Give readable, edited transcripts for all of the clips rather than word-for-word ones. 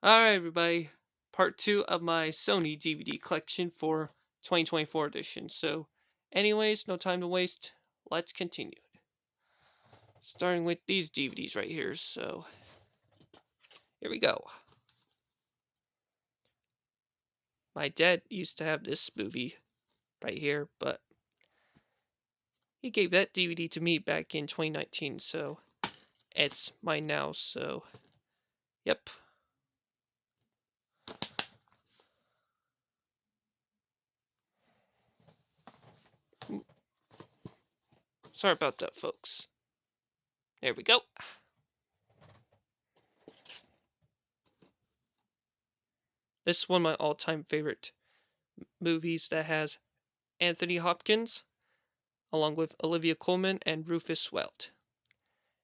Alright, everybody. Part 2 of my Sony DVD collection for 2024 edition. So, anyways, no time to waste. Let's continue. Starting with these DVDs right here. So, here we go. My dad used to have this movie right here, but he gave that DVD to me back in 2019. So, it's mine now. So, yep. Sorry about that, folks. There we go. This is one of my all-time favorite movies that has Anthony Hopkins along with Olivia Colman and Rufus Weld.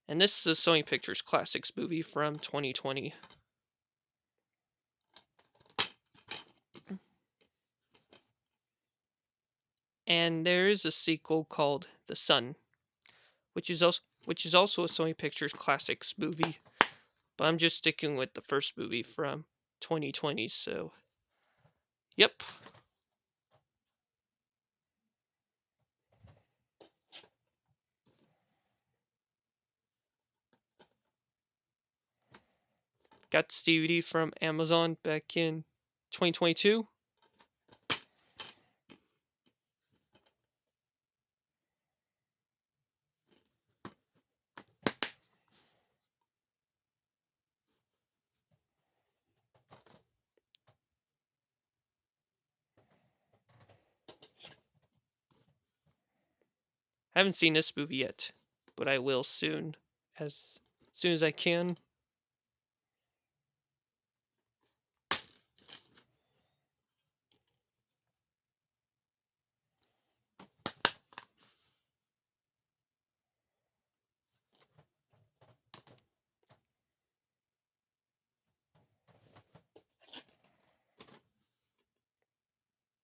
And this is a Sony Pictures Classics movie from 2020. And there is a sequel called The Sun, which is also a Sony Pictures Classics movie, but I'm just sticking with the first movie from 2020, so yep. Got this DVD from Amazon back in 2022. Haven't seen this movie yet, but I will soon, as soon as I can.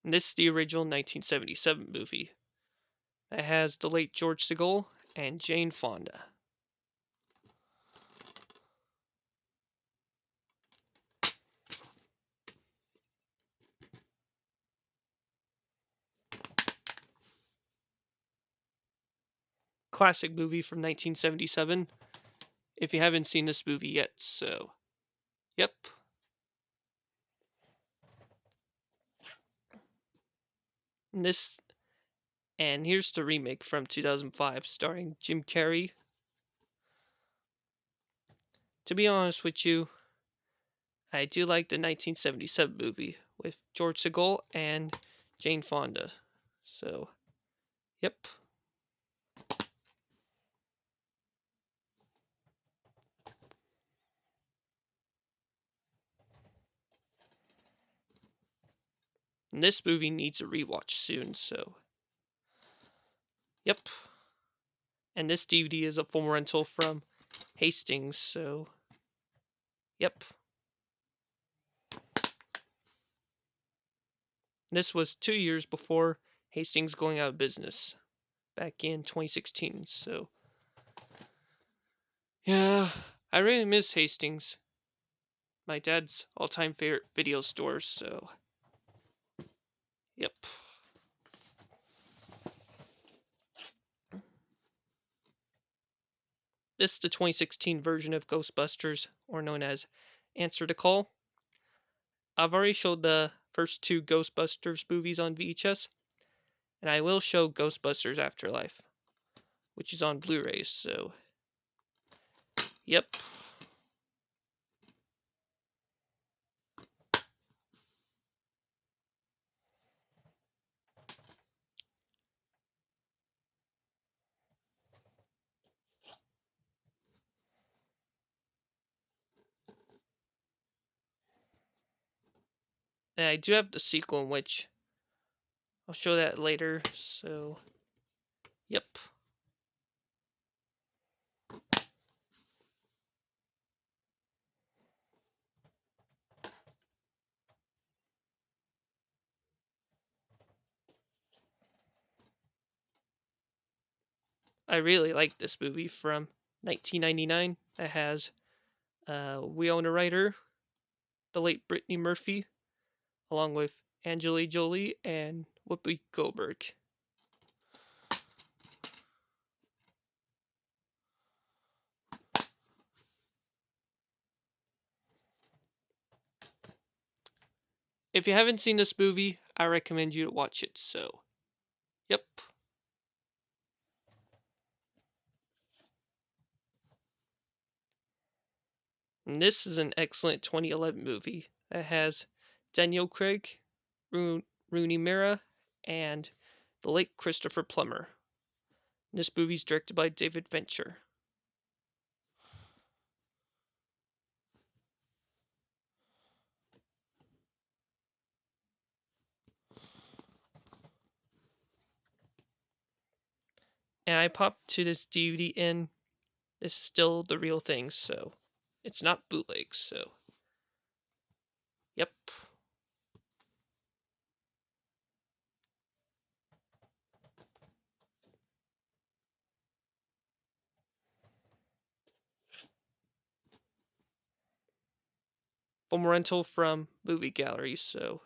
And this is the original 1977 movie that has the late George Segal and Jane Fonda. Classic movie from 1977. If you haven't seen this movie yet, so yep. And this and here's the remake from 2005 starring Jim Carrey. To be honest with you, I do like the 1977 movie with George Segal and Jane Fonda. So, yep. And this movie needs a rewatch soon, so yep. And this DVD is a full rental from Hastings, so yep. This was 2 years before Hastings going out of business back in 2016, so yeah, I really miss Hastings, my dad's all-time favorite video store, so yep. This is the 2016 version of Ghostbusters, or known as Answer the Call. I've already showed the first two Ghostbusters movies on VHS, and I will show Ghostbusters Afterlife, which is on Blu-ray, so yep. And I do have the sequel in which I'll show that later, so yep. I really like this movie from 1999. It has Winona Ryder, the late Brittany Murphy, along with Angelina Jolie and Whoopi Goldberg. If you haven't seen this movie, I recommend you to watch it. So, yep. And this is an excellent 2011 movie that has Daniel Craig, Rooney Mara, and the late Christopher Plummer. This movie's directed by David Fincher. And I popped to this DVD in. This is still the real thing, so it's not bootlegs, so yep. Film rental from movie galleries, so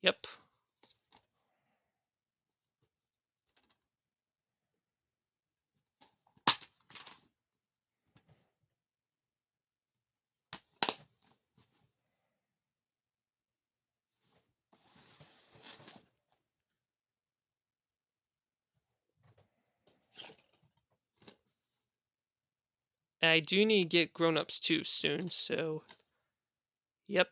yep. And I do need to get Grown Ups 2 soon, so yep.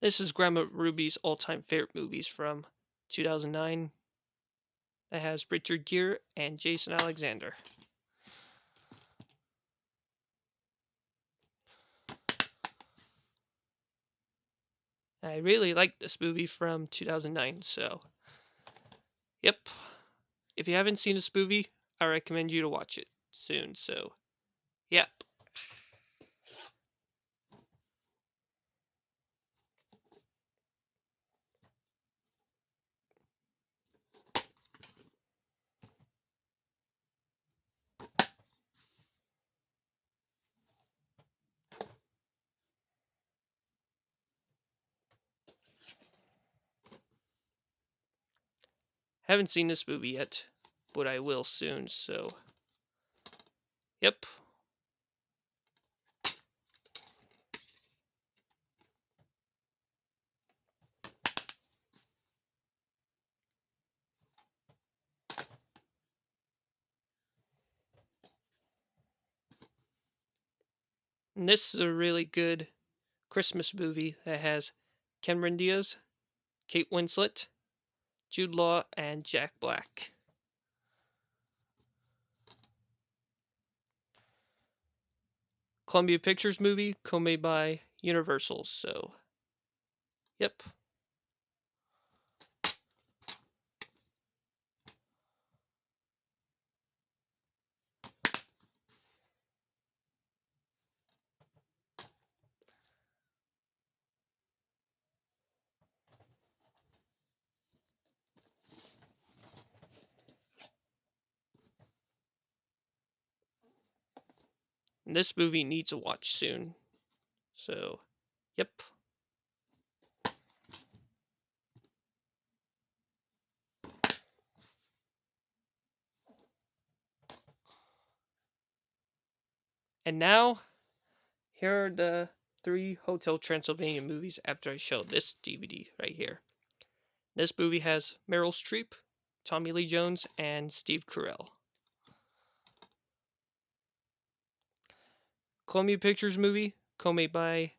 This is Grandma Ruby's all-time favorite movies from 2009. That has Richard Gere and Jason Alexander. I really like this movie from 2009, so yep. If you haven't seen this movie, I recommend you to watch it soon, so yep. Haven't seen this movie yet, but I will soon, so yep. And this is a really good Christmas movie that has Cameron Diaz, Kate Winslet, Jude Law, and Jack Black. Columbia Pictures movie, co-made by Universal, so yep. And this movie needs a watch soon, so yep. And now, here are the 3 Hotel Transylvania movies after I show this DVD right here. This movie has Meryl Streep, Tommy Lee Jones, and Steve Carell. Columbia Pictures movie, co-made by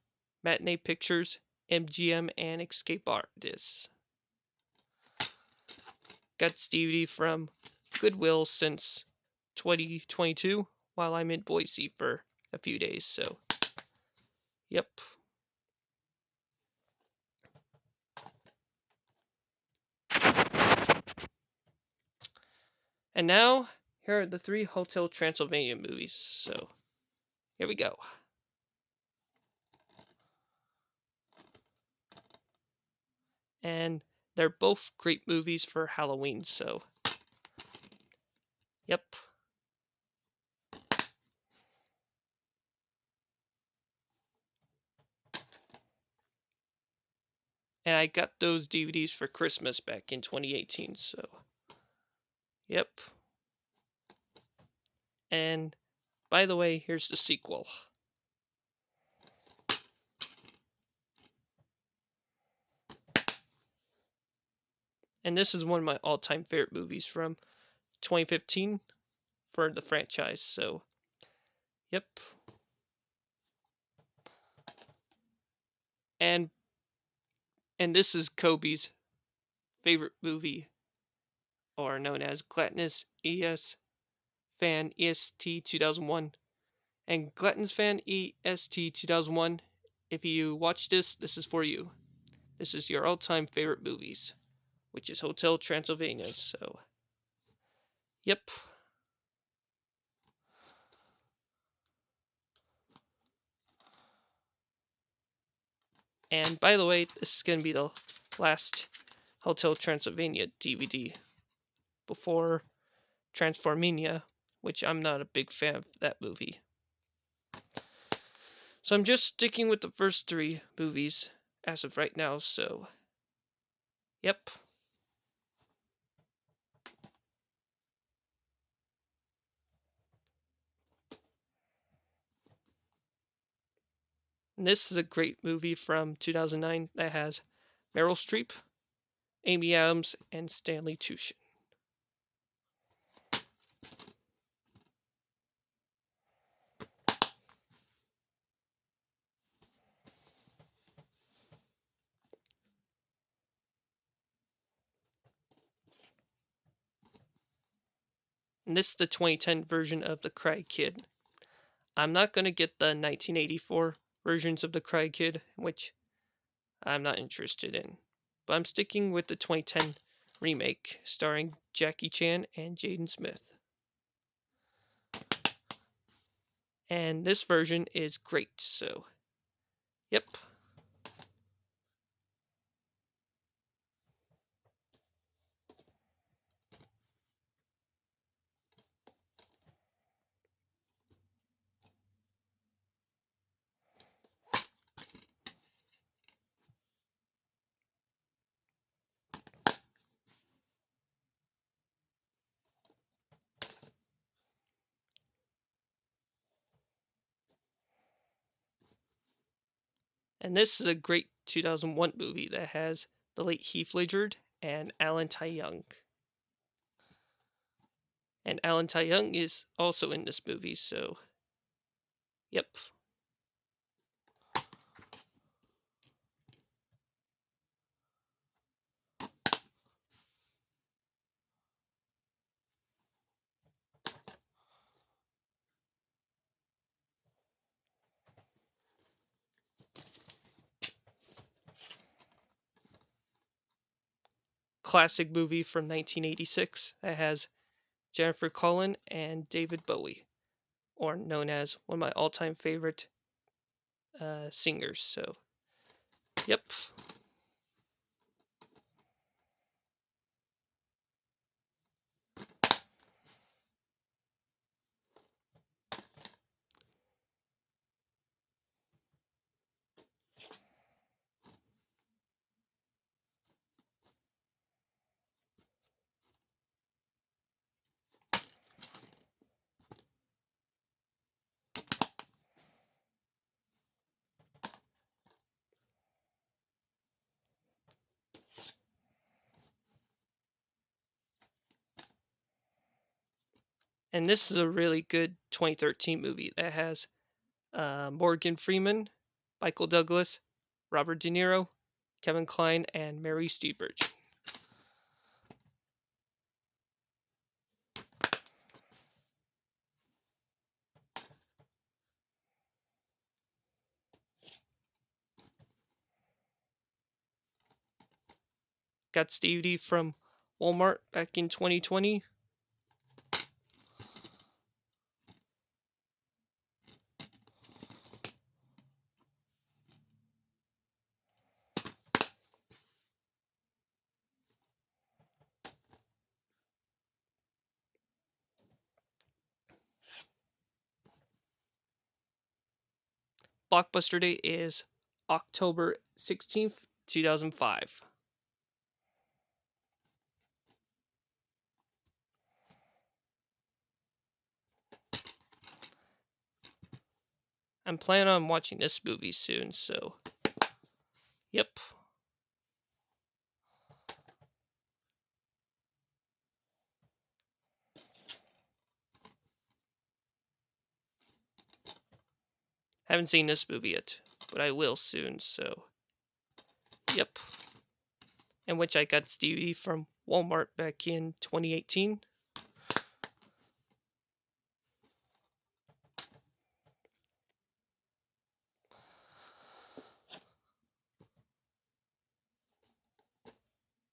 Matinee Pictures, MGM, and Escape Artists. Got this DVD from Goodwill since 2022 while I'm in Boise for a few days, so yep. And now, here are the 3 Hotel Transylvania movies. So, here we go. And they're both great movies for Halloween, so yep. And I got those DVDs for Christmas back in 2018, so yep. And by the way, here's the sequel. And this is one of my all-time favorite movies from 2015 for the franchise, so yep. And this is Kobe's favorite movie, or known as Gladness ES Fan EST 2001. And Gladness Fan EST 2001, if you watch this, this is for you. This is your all-time favorite movies, which is Hotel Transylvania, so yep. And by the way, this is going to be the last Hotel Transylvania DVD before Transformania, which I'm not a big fan of that movie. So I'm just sticking with the first 3 movies as of right now, so yep. And this is a great movie from 2009 that has Meryl Streep, Amy Adams, and Stanley Tucci. And this is the 2010 version of The Karate Kid. I'm not going to get the 1984 versions of The Karate Kid, which I'm not interested in. But I'm sticking with the 2010 remake starring Jackie Chan and Jaden Smith. And this version is great, so yep. And this is a great 2001 movie that has the late Heath Ledger and Alan Tai Young. And Alan Tai Young is also in this movie, so yep. Classic movie from 1986 that has Jennifer Collin and David Bowie, or known as one of my all-time favorite singers. So, yep. And this is a really good 2013 movie that has Morgan Freeman, Michael Douglas, Robert De Niro, Kevin Kline, and Mary Steenburgen. Got Stevie from Walmart back in 2020. blockbuster date is October 16th, 2005. I'm planning on watching this movie soon, so yep. Haven't seen this movie yet, but I will soon, so yep. In which I got this DVD from Walmart back in 2018.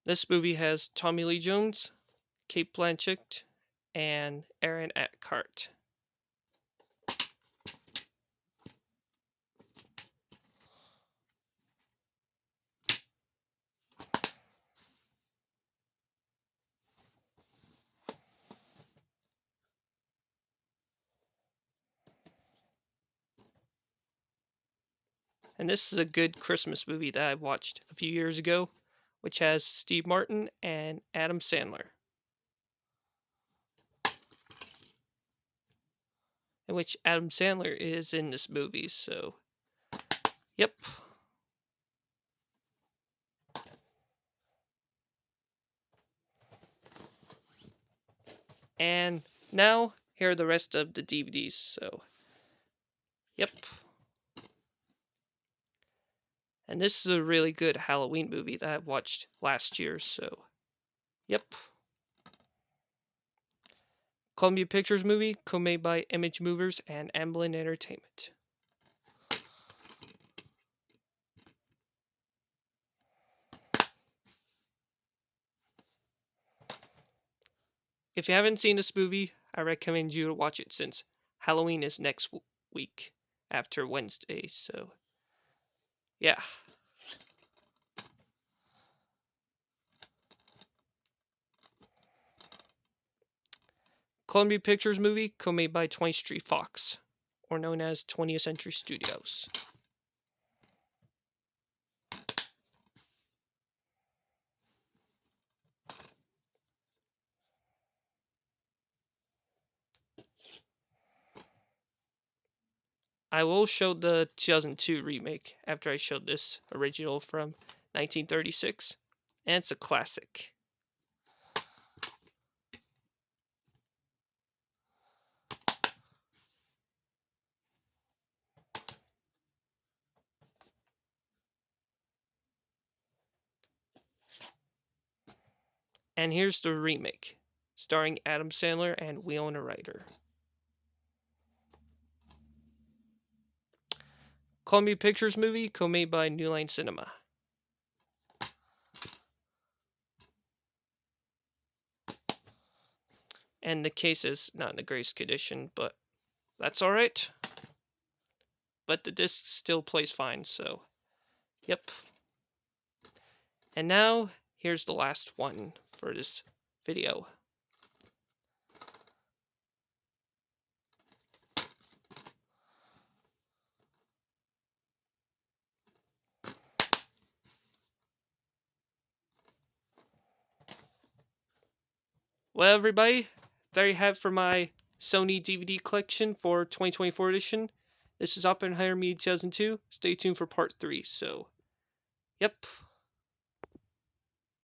This movie has Tommy Lee Jones, Kate Blanchett, and Aaron Eckhart. And this is a good Christmas movie that I watched a few years ago, which has Steve Martin and Adam Sandler, in which Adam Sandler is in this movie, so yep. And now, here are the rest of the DVDs, so yep. And this is a really good Halloween movie that I watched last year, so yep. Columbia Pictures movie, co-made by Image Movers and Amblin Entertainment. If you haven't seen this movie, I recommend you to watch it since Halloween is next week after Wednesday, so yeah. Columbia Pictures movie, co-made by 20th Street Fox, or known as 20th Century Studios. I will show the 2002 remake after I showed this original from 1936, and it's a classic. And here's the remake, starring Adam Sandler and Winona Ryder. Columbia Pictures movie, co-made by New Line Cinema. And the case is not in the greatest condition, but that's alright. But the disc still plays fine, so yep. And now, here's the last one for this video. Well, everybody, there you have it for my Sony DVD collection for 2024 edition. This is Oppenheimer Media 2002. Stay tuned for part 3, so yep.